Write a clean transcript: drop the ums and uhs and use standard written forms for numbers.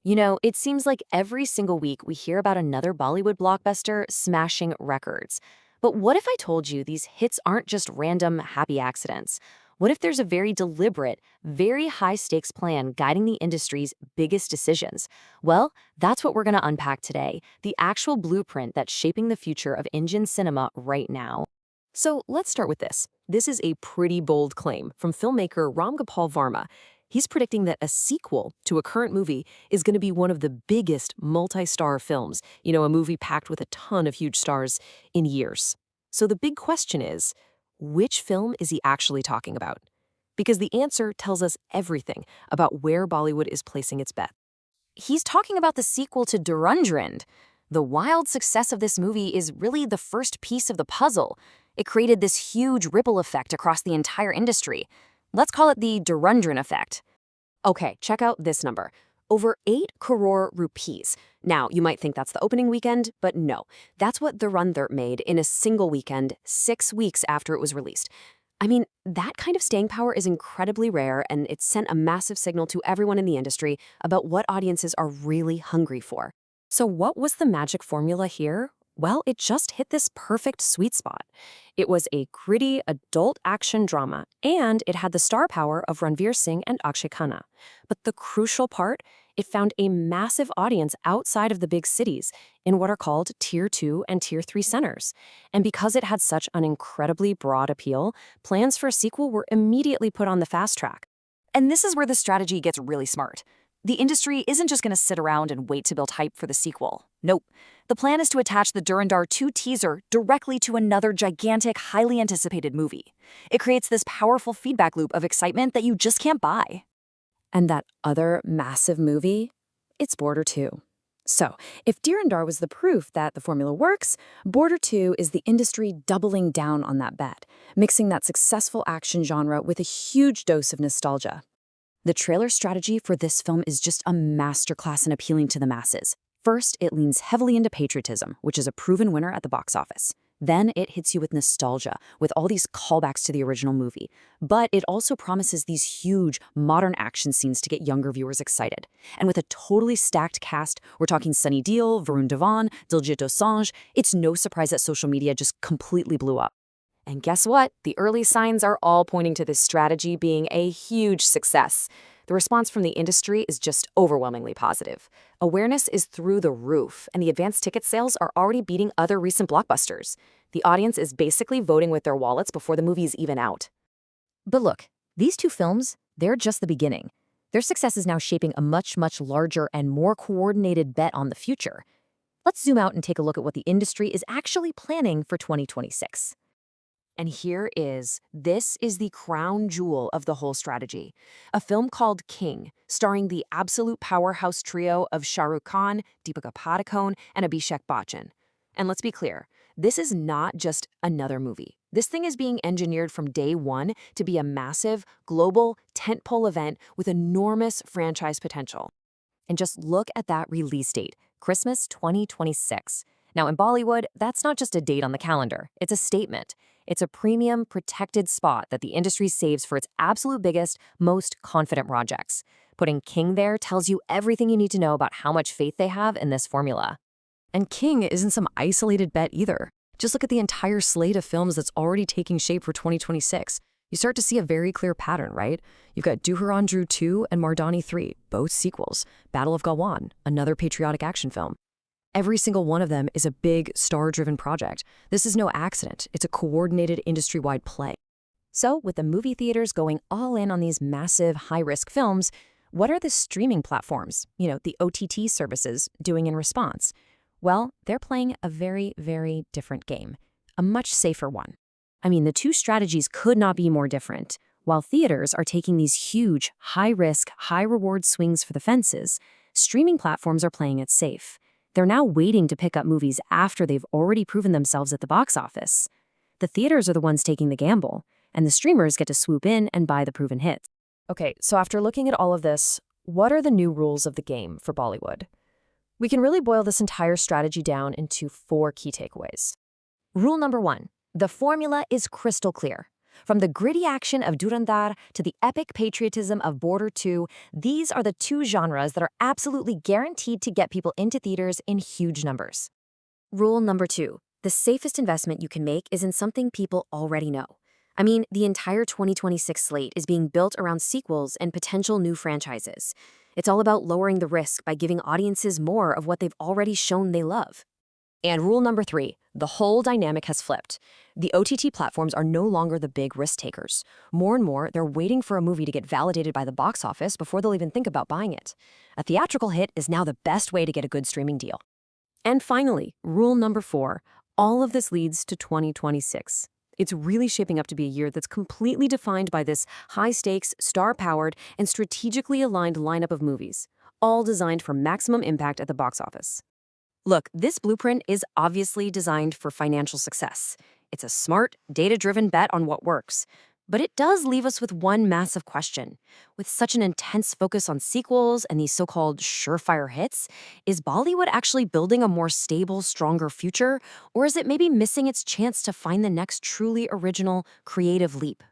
It seems like every single week we hear about another Bollywood blockbuster smashing records. But what if I told you these hits aren't just random happy accidents? What if there's a very deliberate, very high stakes plan guiding the industry's biggest decisions? Well, that's what we're going to unpack today, the actual blueprint that's shaping the future of Indian cinema right now. So let's start with this. This is a pretty bold claim from filmmaker Ram Gopal Varma. He's predicting that a sequel to a current movie is going to be one of the biggest multi-star films, a movie packed with a ton of huge stars in years. So the big question is, which film is he actually talking about? Because the answer tells us everything about where Bollywood is placing its bet. He's talking about the sequel to Dhurandhar. The wild success of this movie is really the first piece of the puzzle. It created this huge ripple effect across the entire industry. Let's call it the Dhurandhar effect. Okay, check out this number. Over 8 crore rupees. Now, you might think that's the opening weekend, but no. That's what Dhurandhar made in a single weekend, 6 weeks after it was released. I mean, that kind of staying power is incredibly rare, and it sent a massive signal to everyone in the industry about what audiences are really hungry for. So what was the magic formula here? Well, it just hit this perfect sweet spot. It was a gritty adult action drama, and it had the star power of Ranveer Singh and Akshaye. But the crucial part, it found a massive audience outside of the big cities in what are called Tier 2 and Tier 3 centers. And because it had such an incredibly broad appeal, plans for a sequel were immediately put on the fast track. And this is where the strategy gets really smart. The industry isn't just going to sit around and wait to build hype for the sequel. Nope. The plan is to attach the Dhurandhar 2 teaser directly to another gigantic, highly anticipated movie. It creates this powerful feedback loop of excitement that you just can't buy. And that other massive movie? It's Border 2. So, if Dhurandhar was the proof that the formula works, Border 2 is the industry doubling down on that bet, mixing that successful action genre with a huge dose of nostalgia. The trailer strategy for this film is just a masterclass in appealing to the masses. First, it leans heavily into patriotism, which is a proven winner at the box office. Then it hits you with nostalgia, with all these callbacks to the original movie. But it also promises these huge, modern action scenes to get younger viewers excited. And with a totally stacked cast, we're talking Sunny Deol, Varun Dhawan, Diljit Dosanjh, it's no surprise that social media just completely blew up. And guess what? The early signs are all pointing to this strategy being a huge success. The response from the industry is just overwhelmingly positive. Awareness is through the roof, and the advanced ticket sales are already beating other recent blockbusters. The audience is basically voting with their wallets before the movie is even out. But look, these two films, they're just the beginning. Their success is now shaping a much, much larger and more coordinated bet on the future. Let's zoom out and take a look at what the industry is actually planning for 2026. And this is the crown jewel of the whole strategy. A film called King, starring the absolute powerhouse trio of Shah Rukh Khan, Deepika Padukone, and Abhishek Bachchan. And let's be clear, this is not just another movie. This thing is being engineered from day one to be a massive, global, tentpole event with enormous franchise potential. And just look at that release date, Christmas 2026. Now, in Bollywood, that's not just a date on the calendar. It's a statement. It's a premium, protected spot that the industry saves for its absolute biggest, most confident projects. Putting King there tells you everything you need to know about how much faith they have in this formula. And King isn't some isolated bet either. Just look at the entire slate of films that's already taking shape for 2026. You start to see a very clear pattern, right? You've got Dhurandhar 2 and Mardani 3, both sequels. Battle of Galwan, another patriotic action film. Every single one of them is a big, star-driven project. This is no accident. It's a coordinated industry-wide play. So, with the movie theaters going all in on these massive, high-risk films, what are the streaming platforms, the OTT services, doing in response? Well, they're playing a very, very different game, a much safer one. I mean, the two strategies could not be more different. While theaters are taking these huge, high-risk, high-reward swings for the fences, streaming platforms are playing it safe. They're now waiting to pick up movies after they've already proven themselves at the box office. The theaters are the ones taking the gamble, and the streamers get to swoop in and buy the proven hits. Okay, so after looking at all of this, what are the new rules of the game for Bollywood? We can really boil this entire strategy down into 4 key takeaways. Rule number 1. The formula is crystal clear. From the gritty action of Dhurandhar to the epic patriotism of Border 2, these are the two genres that are absolutely guaranteed to get people into theaters in huge numbers. Rule number 2. The safest investment you can make is in something people already know. I mean, the entire 2026 slate is being built around sequels and potential new franchises. It's all about lowering the risk by giving audiences more of what they've already shown they love. And rule number 3, the whole dynamic has flipped. The OTT platforms are no longer the big risk takers. More and more, they're waiting for a movie to get validated by the box office before they'll even think about buying it. A theatrical hit is now the best way to get a good streaming deal. And finally, rule number 4, all of this leads to 2026. It's really shaping up to be a year that's completely defined by this high-stakes, star-powered, and strategically aligned lineup of movies, all designed for maximum impact at the box office. Look, this blueprint is obviously designed for financial success. It's a smart, data-driven bet on what works. But it does leave us with one massive question. With such an intense focus on sequels and these so-called surefire hits, is Bollywood actually building a more stable, stronger future? Or is it maybe missing its chance to find the next truly original, creative leap?